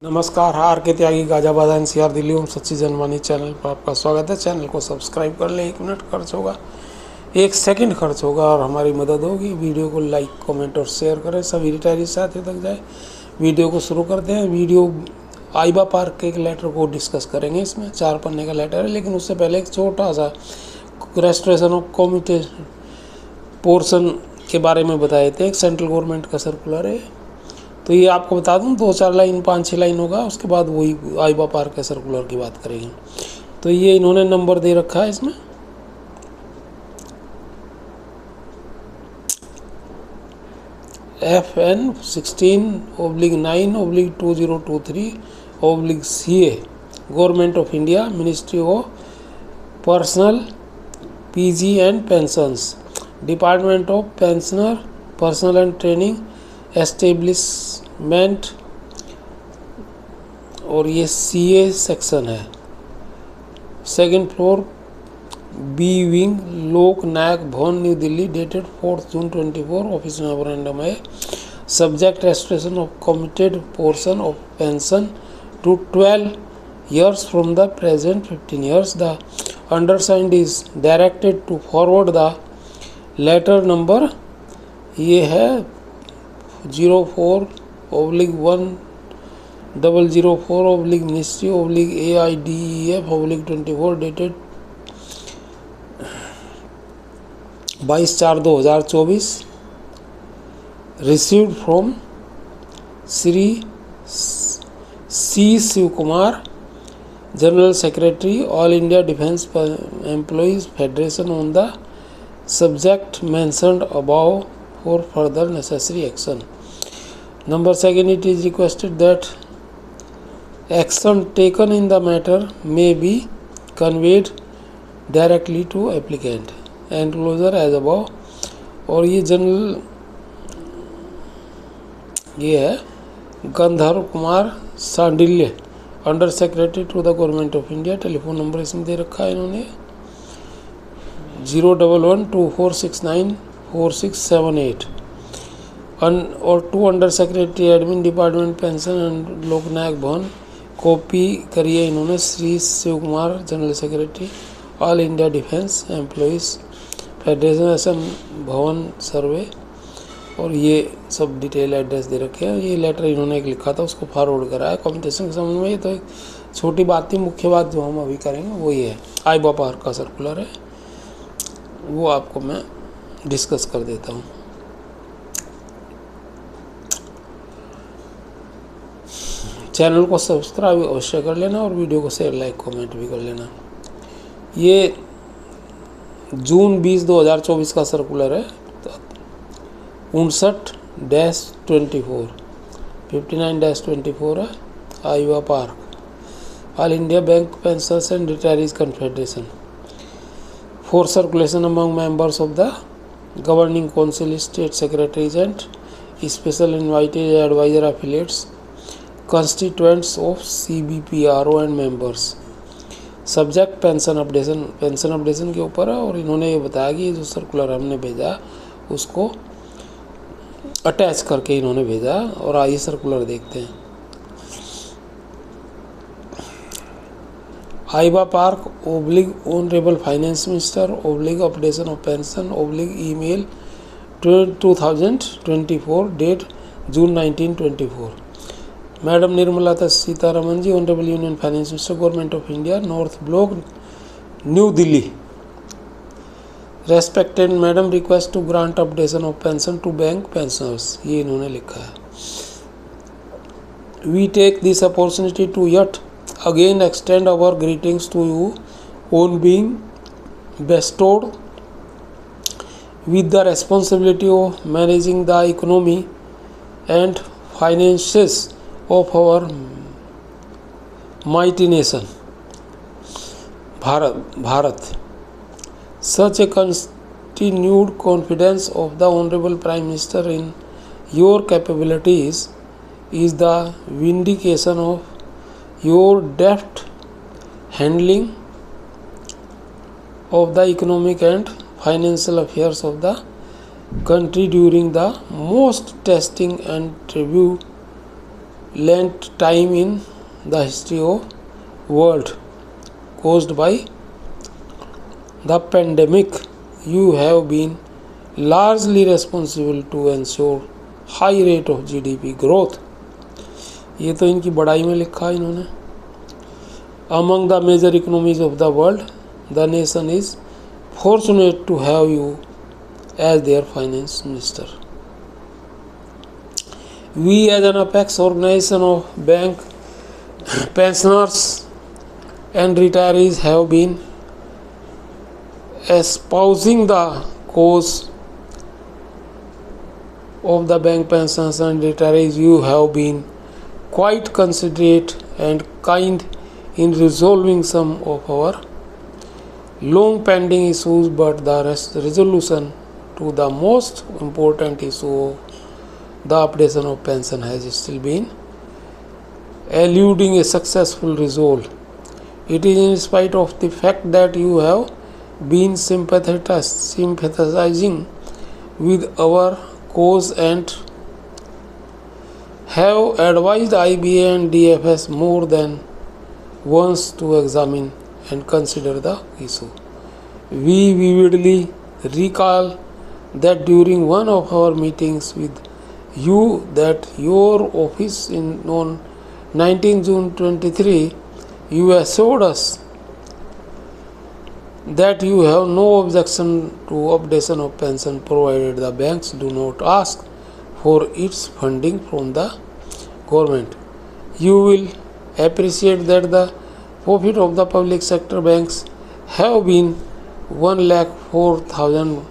नमस्कार, आर के त्यागी गाजाबाद एनसीआर दिल्ली ओम सच्ची जनवाणी चैनल पर आपका स्वागत है। चैनल को सब्सक्राइब कर लें। 1 मिनट खर्च होगा, 1 सेकंड खर्च होगा और हमारी मदद होगी। वीडियो को लाइक, कमेंट और शेयर करें, सभी रिटायरी साथी तक जाए। वीडियो को शुरू करते हैं। वीडियो आइबा पार्क के एक लेटर को डिस्कस करेंगे। इसमें 4 पन्ने का लेटर है, लेकिन उससे पहले एक छोटा सा रेस्टोरेशन ऑफ कमिटेड पोर्शन के बारे में बता देते हैं। एक सेंट्रल गवर्नमेंट का सर्कुलर है, तो ये आपको बता दूं 2-4 लाइन 5-6 लाइन होगा, उसके बाद वही आइबा पार्क के सर्कुलर की बात करेंगे। तो ये इन्होंने नंबर दे रखा है इसमें, FN 16/9/2023/CA government of India, ministry of personal PG and pensions, department of pensioner personal and training establishment, और ये CA सेक्शन है। 2nd floor B wing, Lok Nayak Bhavan, New Delhi, dated 4 June 24। Office memorandum है। Subject restriction of committed portion of pension to 12 years from the present 15 years। The undersigned is directed to forward the letter number, ये है 04/004/Ministry/AIDEF/24 dated 22/4/2024। Received from Shri C Shiv Kumar, general secretary, all India defence employees federation, on the subject mentioned above for further necessary action. Number 2, it is requested that action taken in the matter may be conveyed directly to applicant. Enclosure as above। और ये general ये है Gandharv Kumar Sandilya, under secretary to the government of India. Telephone number इसमें दे रखा है इन्होंने 01124694678। और 2 under secretary admin, department pension and Loknayak Bhavan. Copy करिए इन्होंने Shri Shiv Kumar, general secretary, all India defence employees federation, SM Bhavan सर्वे। और ये सब डिटेल एड्रेस दे रखे हैं। ये लेटर इन्होंने एक लिखा था, उसको फॉरवर्ड करा है। कम्युनिकेशन के संबंध में ये तो एक छोटी बात थी। मुख्य बात जो हम अभी करेंगे वो ये है, आइबा पार्क का सर्कुलर है, वो आपको मैं डिस्कस कर देता हूँ। चैनल को सब्सक्राइब अवश्य कर लेना और वीडियो को शेयर, लाइक, कमेंट भी कर लेना। ये जून 20, 2024 का सर्कुलर है, 59-24 59-24 है। AIBPARC, all India bank pensioners and retirees confederation, for circulation among members of the governing council, state secretaries and special invited advisor affiliates, constituents of CBPRO and members। Subject pension updation के ऊपर है। और इन्होंने ये बताया कि जो circular हमने भेजा उसको अटैच करके इन्होंने भेजा। और आइए सर्कुलर देखते हैं। AIBPARC honourable finance minister updation of pension email 2024 date June 1924। Madam Nirmala Sitharaman ji, honourable union finance minister, government of India, north block, New Delhi. Respected madam, request to grant updation of pension to bank pensioners, ये इन्होंने लिखा है। We take this opportunity to yet again extend our greetings to you on being bestowed with the responsibility of managing the economy and finances of our mighty nation Bharat. Such a continued confidence of the Honorable Prime Minister in your capabilities is the vindication of your deft handling of the economic and financial affairs of the country during the most testing and length time in the history of world caused by the pandemic. You have been largely responsible to ensure high rate of GDP growth. ये तो इनकी बड़ाई में लिखा है इन्होंने. Among the major economies of the world, the nation is fortunate to have you as their finance minister. We as an apex organization of bank pensioners and retirees have been espousing the cause of the bank pensioners and retirees. You have been quite considerate and kind in resolving some of our long pending issues, but the resolution to the most important issue of the updation of pension has still been eluding a successful resolve. It is in spite of the fact that you have been sympathizing with our cause and have advised IBA and DFS more than once to examine and consider the issue. We vividly recall that during one of our meetings with you that your office on 19 June 23, you assured us that you have no objection to updation of pension provided the banks do not ask for its funding from the government. You will appreciate that the profit of the public sector banks have been 1,04,000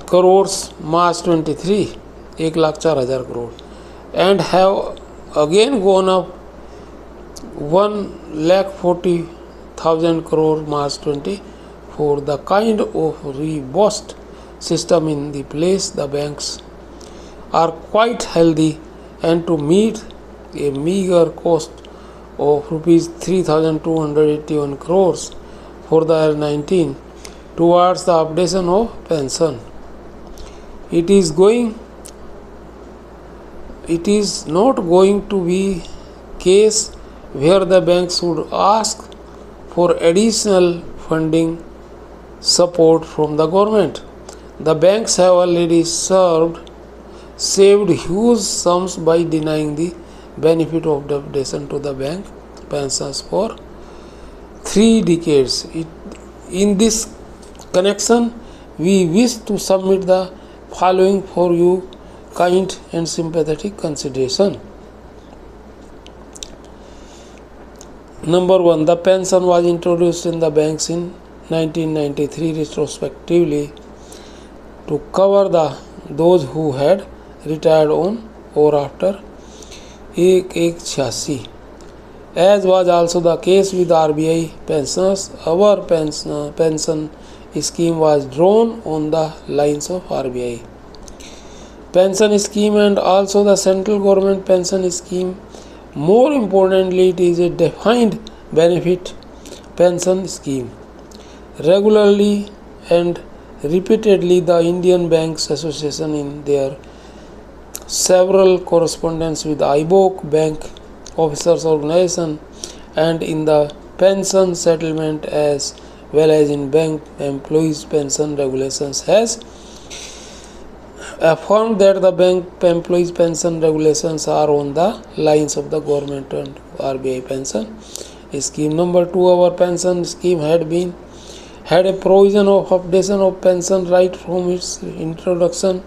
crores March 23, 1,04,000 crore, and have again gone up 1,40,000 crore March 24. The kind of robust system in the place, the banks are quite healthy, and to meet a meager cost of rupees 3,281 crores for the year 19 towards the updation of pension. It is not going to be case where the banks would ask for additional funding support from the government. The banks have already saved huge sums by denying the benefit of the updation to the bank pensions for 3 decades. In this connection, we wish to submit the following for your kind and sympathetic consideration. Number 1. The pension was introduced in the banks in 1993 retrospectively to cover those who had retired on or after 1/1/86. As was also the case with RBI pensioners, our pension scheme was drawn on the lines of RBI pension scheme and also the central government pension scheme. More importantly, it is a defined benefit pension scheme. Regularly and repeatedly, the Indian Banks Association in their several correspondence with IBOC Bank Officers Organization and in the pension settlement as well as in bank employees pension regulations has affirmed that the bank employees pension regulations are on the lines of the government and RBI pension scheme. Number 2, our pension scheme had a provision of updation of pension right from its introduction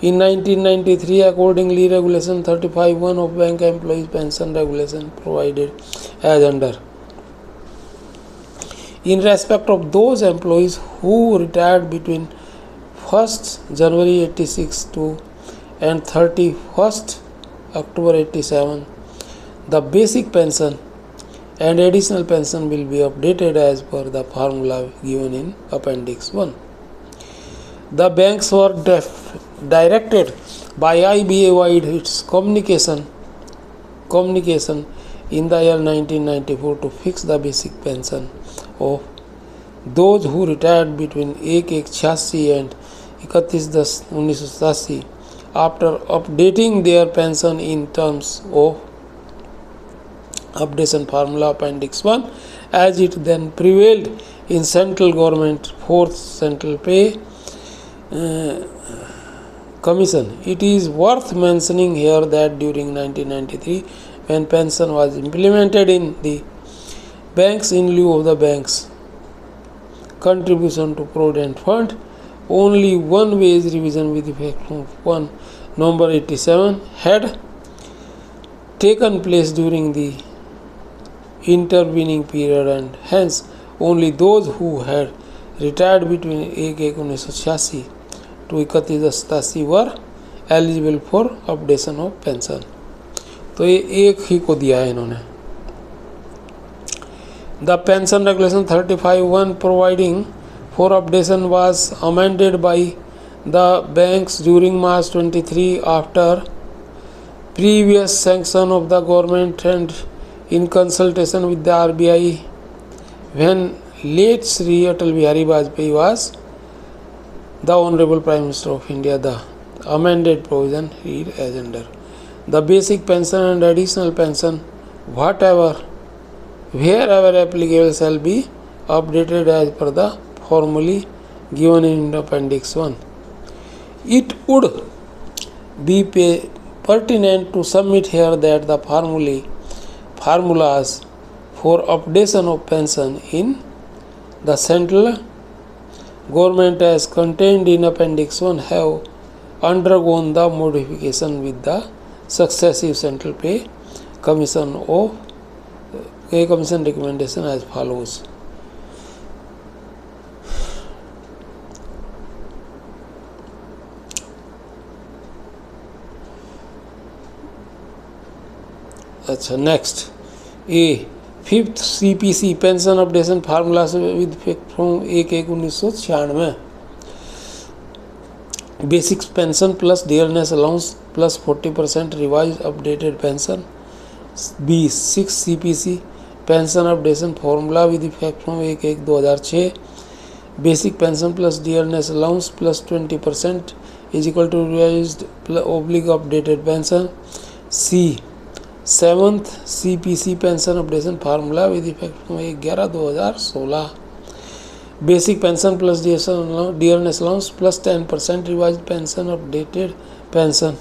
in 1993. Accordingly, Regulation 35(1) of Bank Employees Pension Regulation provided as under. In respect of those employees who retired between 1st January 86 and 31st October 87, the basic pension and additional pension will be updated as per the formula given in Appendix 1. The banks were directed by IBA wide its communication in the year 1994 to fix the basic pension of those who retired between 1/1/86 and 31/10/1987 after updating their pension in terms of updation formula appendix 1 as it then prevailed in central government fourth central pay commission. It is worth mentioning here that during 1993 when pension was implemented in the banks in lieu of the bank's contribution to provident fund, only one wage revision with effect from 1 November 87 had taken place during the intervening period, and hence only those who had retired between 1/1/1986 to 31/87 were eligible for updation of pension. तो ये एक ही को दिया है इन्होंने. The pension regulation 35(1) providing for updation was amended by the banks during March 23 after previous sanction of the government and in consultation with the RBI. When late Sri Atal Bihari Vajpayee was the Honorable Prime Minister of India, the amended provision read as under: the basic pension and additional pension, wherever applicable, shall be updated as per the formulae given in appendix 1. It would be pertinent to submit here that the formulas for updation of pension in the central government as contained in appendix 1 have undergone the modification with the successive central pay commission recommendation as follows. अच्छा, next A fifth CPC pension updation formula से with effect from 1/1/1996. Basic pension plus dearness allowance plus 40% revise updated pension. B 6 CPC pension updation formula with effect from 1/1/2006. Basic pension plus dearness allowance plus 20% is equal to revised oblique updated pension. C 7th CPC pension updation formula with effect from 1/11/2016. Basic pension plus dearness allowance plus 10% revise pension updated pension.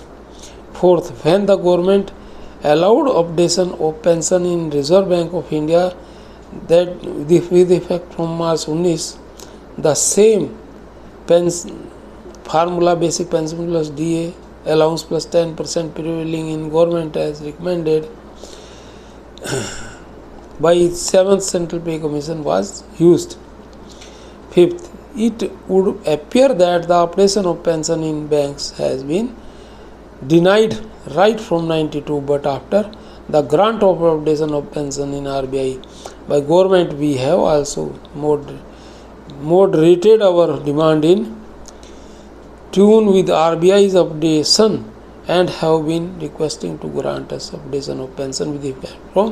Fourth, when the government allowed updation of pension in Reserve Bank of India that with effect from March 19, the same formula basic pension plus DA allowance plus 10% prevailing in government as recommended by 7th Central Pay Commission was used. Fifth, it would appear that the updation of pension in banks has been denied right from 92, but after the grant of updation of pension in RBI by government, we have also moderated our demand in tune with RBI's updation and have been requesting to grant us updation of pension with effect from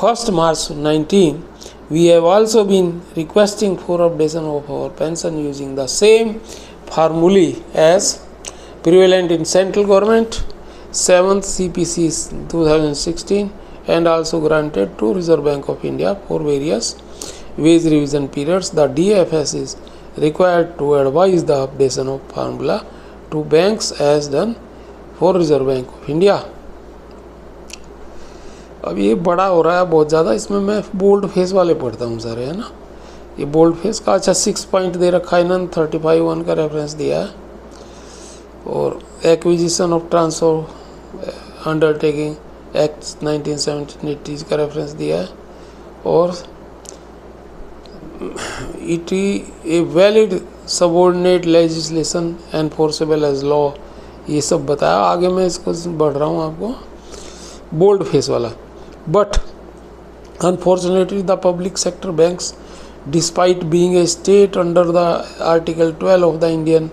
1st March 19. We have also been requesting for updation of our pension using the same formulae as prevalent in central government 7th CPC 2016 and also granted to Reserve Bank of India for various wage revision periods. The DFS is required to advise the updation of formula to banks as done for Reserve Bank of India. अब ये बड़ा हो रहा है बहुत ज़्यादा, इसमें मैं बोल्ड फेस वाले पढ़ता हूँ सारे, है ना. ये बोल्ड फेस का अच्छा 6 पॉइंट दे रखा है इन्होंने, 35(1) का रेफरेंस दिया है और acquisition of transfer undertaking act 1970 का रेफरेंस दिया है और it a valid subordinate legislation enforceable as law, ये सब बताया. आगे मैं इसको बढ़ रहा हूँ आपको बोल्ड फेस वाला. But unfortunately the public sector banks despite being a state under the article 12 of the Indian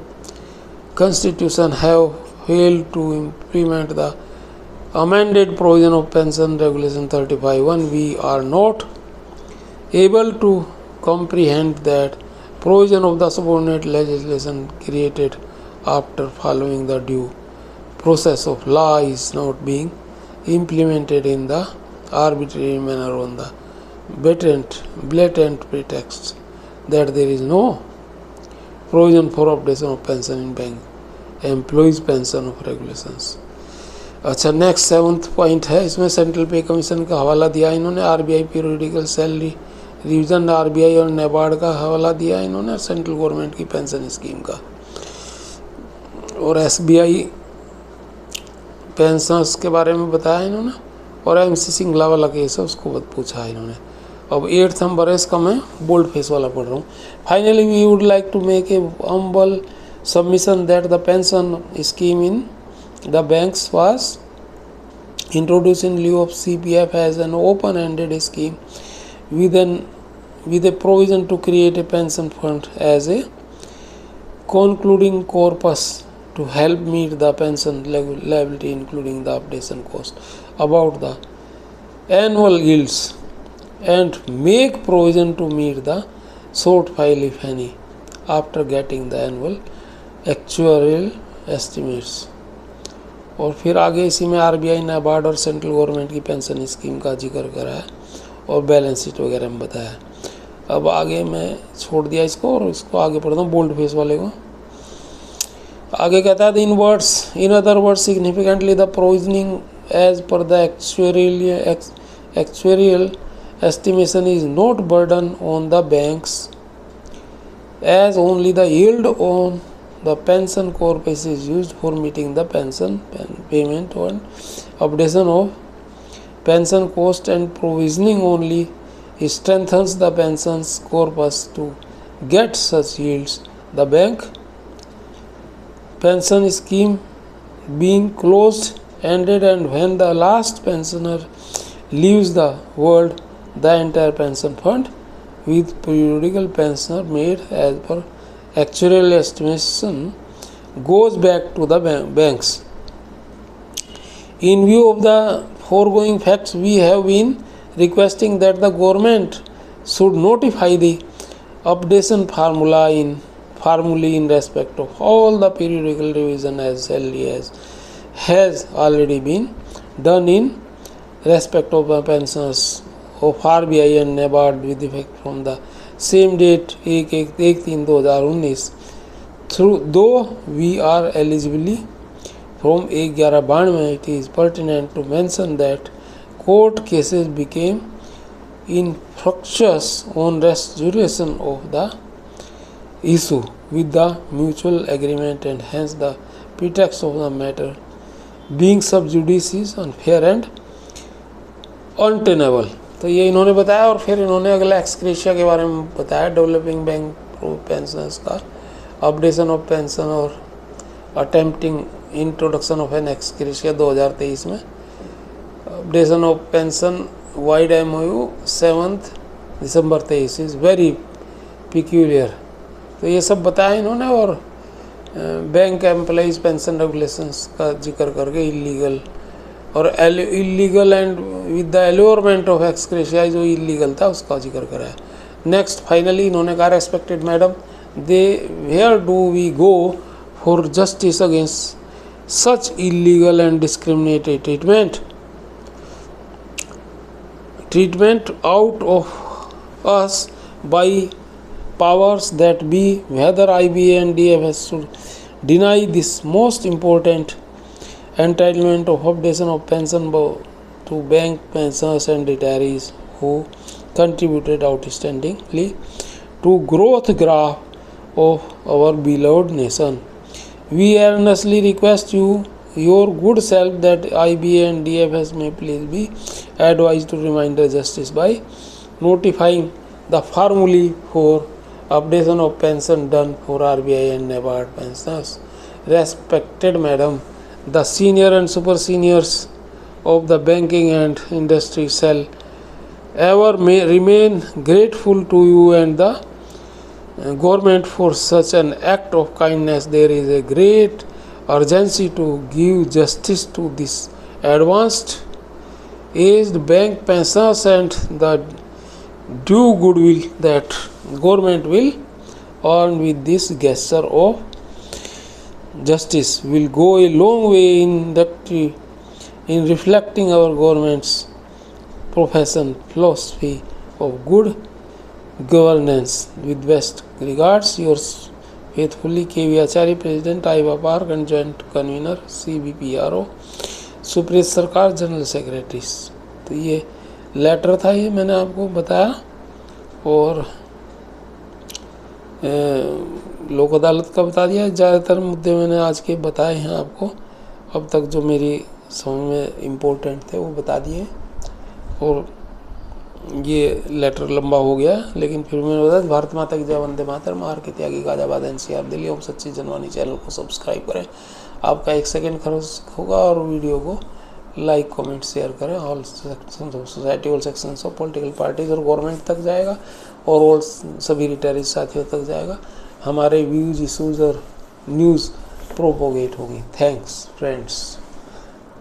Constitution have failed to implement the amended provision of pension regulation 35(1). We are not able to comprehend that provision of the subordinate legislation created after following the due process of law is not being implemented in the arbitrary manner on the blatant pretext that there is no provision for updation of pension in bank employees pension of regulations। अच्छा, next 7th point है, इसमें central पे commission का हवाला दिया इन्होंने, RBI periodical salary revision, RBI और नेबार्ड का हवाला दिया इन्होंने, सेंट्रल गवर्नमेंट की पेंशन स्कीम का, और एसबीआई पेंशनर्स के बारे में बताया इन्होंने, और एमसी सिंगला वाला केस है उसको पूछा है इन्होंने। अब 8th नंबर है, इसका मैं बोल्ड फेस वाला पढ़ रहा हूँ। Finally we would like to make a humble submission that the pension scheme in the banks was introduced in lieu of CPF as an open-ended scheme with a provision to create a pension fund as a concluding corpus to help meet the pension liability, including the updation cost about the annual yields, and make provision to meet the shortfall if any after getting the annual actuarial estimates। और फिर आगे इसी में RBI, NABARD और central government की pension scheme का जिक्र करा है और बैलेंस शीट वगैरह में बताया है। अब आगे मैं छोड़ दिया इसको और इसको आगे पढ़ता हूँ बोल्ड फेस वाले को। आगे कहता है in other words significantly the provisioning as per the actuarial estimation is not burden on the banks as only the yield on the pension corpus is used for meeting the pension payment and updation of pension cost, and provisioning only strengthens the pensions corpus to get such yields. The bank pension scheme being closed ended, and when the last pensioner leaves the world, the entire pension fund with periodical pensioner made as per actuarial estimation goes back to the banks। In view of the foregoing facts, we have been requesting that the government should notify the updation formulae in respect of all the periodical revision as early as has already been done in respect of the pensions of RBI and NABARD with effect from the same date 1/3/2019 through though we are eligibly from 1/11/92। it is pertinent to mention that court cases became infructuous on resolution of the issue with the mutual agreement, and hence the pretext of the matter being sub judice is unfair and untenable। तो ये इन्होंने बताया, और फिर इन्होंने अगला एक्सक्रेशिया के बारे में बताया, डेवलपिंग बैंक पेंशनर्स का अपडेशन ऑफ पेंशन और अटेम्प्टिंग इंट्रोडक्शन ऑफ एन एक्सक्रेशिया 2023 में, updation of pension wide MOU 7 December 23 is very peculiar. तो ये सब बताया इन्होंने, और बैंक एम्प्लॉइज पेंशन रेगुलेशंस का जिक्र करके इलीगल और illegal and with the allotment of ex gratia जो इलीगल था उसका जिक्र करा है। नेक्स्ट फाइनली इन्होंने कहा, respected madam, where do we go for justice against such illegal and discriminatory treatment out of us by powers that be, whether IBA and DFS should deny this most important entitlement of updation of pension to bank pensioners and retirees who contributed outstandingly to growth graph of our beloved nation। We earnestly request your good self that IBA and DFS may please be advised to remind the justice by notifying the formulae for updation of pension done for RBI and NABARD pensioners। Respected madam, the senior and super seniors of the banking and industry shall ever may remain grateful to you and the government for such an act of kindness। There is a great urgency to give justice to this advanced aged bank pensioners and the due goodwill that government will earn with this gesture of justice will go a long way in reflecting our government's profession philosophy of good governance. With best regards, yours faithfully, KV Acharya, President, IVA Park and Joint Convener, CBPRO, Supreet सरकार, general secretaries. तो ये letter था, ये मैंने आपको बताया। और लोक अदालत का बता दिया। ज़्यादातर मुद्दे मैंने आज के बताए हैं आपको, अब तक जो मेरी समझ में इम्पोर्टेंट थे वो बता दिए। और ये लेटर लंबा हो गया, लेकिन फिर मैंने बताया भारत माता की जय, वंदे मातरम, आर के त्यागी, गाजियाबाद NCR दिल्ली। ओम सच्ची जनवाणी चैनल को सब्सक्राइब करें, आपका 1 सेकेंड खर्च होगा। और वीडियो को लाइक कमेंट शेयर करें। All section of society, all sections of political parties और गवर्नमेंट तक जाएगा, और ऑल सभी रिटायर्ड साथियों तक जाएगा। हमारे व्यूज, इशूज़ और न्यूज़ प्रोपोगेट होगी। Thanks friends.